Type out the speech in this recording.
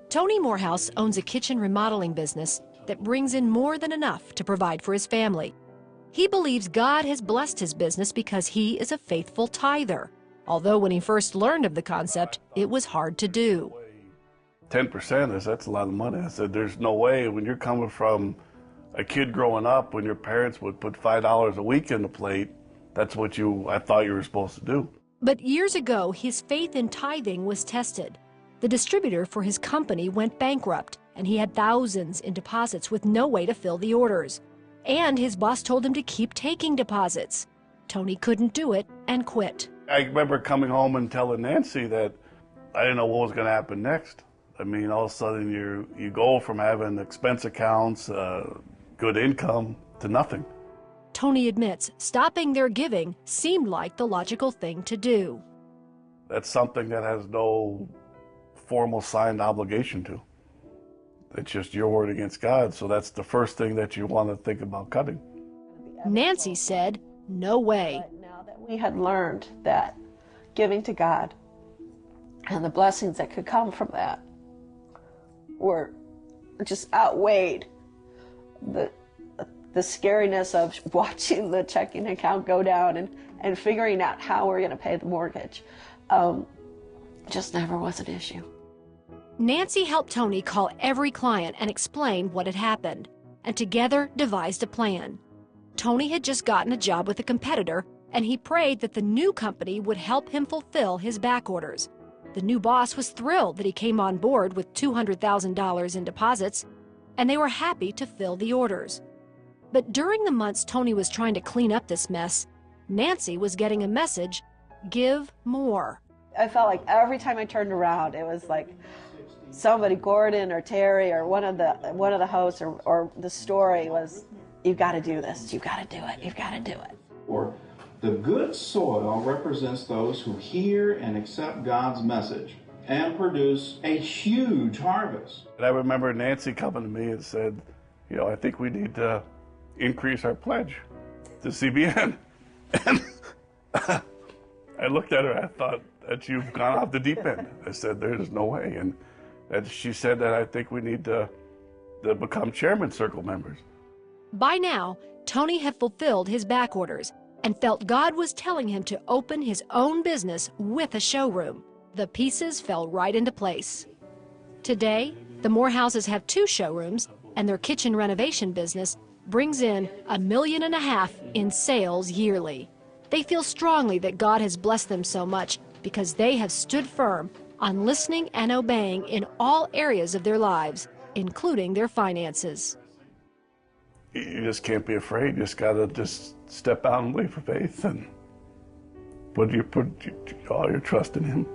Tony Morehouse owns a kitchen remodeling business that brings in more than enough to provide for his family. He believes God has blessed his business because he is a faithful tither, although when he first learned of the concept, it was hard to do. 10% that's a lot of money. I said, there's no way when you're coming from a kid growing up when your parents would put $5 a week in the plate, that's what I thought you were supposed to do. But years ago, his faith in tithing was tested. The distributor for his company went bankrupt, and he had thousands in deposits with no way to fill the orders. And his boss told him to keep taking deposits. Tony couldn't do it and quit. I remember coming home and telling Nancy that I didn't know what was going to happen next. I mean, all of a sudden you go from having expense accounts, good income, to nothing. Tony admits stopping their giving seemed like the logical thing to do. That's something that has no formal signed obligation to. It's just your word against God, so that's the first thing that you want to think about cutting. Nancy said, no way. Now that we had learned that giving to God and the blessings that could come from that were just outweighed the scariness of watching the checking account go down and figuring out how we're going to pay the mortgage. Just never was an issue. Nancy helped Tony call every client and explain what had happened, and together devised a plan. Tony had just gotten a job with a competitor, and he prayed that the new company would help him fulfill his back orders. The new boss was thrilled that he came on board with $200,000 in deposits, and they were happy to fill the orders. But during the months Tony was trying to clean up this mess, Nancy was getting a message, give more. I felt like every time I turned around, it was like somebody, Gordon or Terry or one of the hosts or the story was, you've got to do this, you've got to do it, you've got to do it. Or the good soil represents those who hear and accept God's message and produce a huge harvest. And I remember Nancy coming to me and said, I think we need to increase our pledge to CBN. And I looked at her, I thought that you've gone off the deep end. I said, there's no way. And she said that I think we need to become Chairman Circle members. By now, Tony had fulfilled his back orders and felt God was telling him to open his own business with a showroom. The pieces fell right into place. Today, the Morehouses have 2 showrooms, and their kitchen renovation business brings in $1.5 million in sales yearly. They feel strongly that God has blessed them so much because they have stood firm on listening and obeying in all areas of their lives, including their finances. You just can't be afraid. You just got to step out and wait for faith and put all your trust in Him.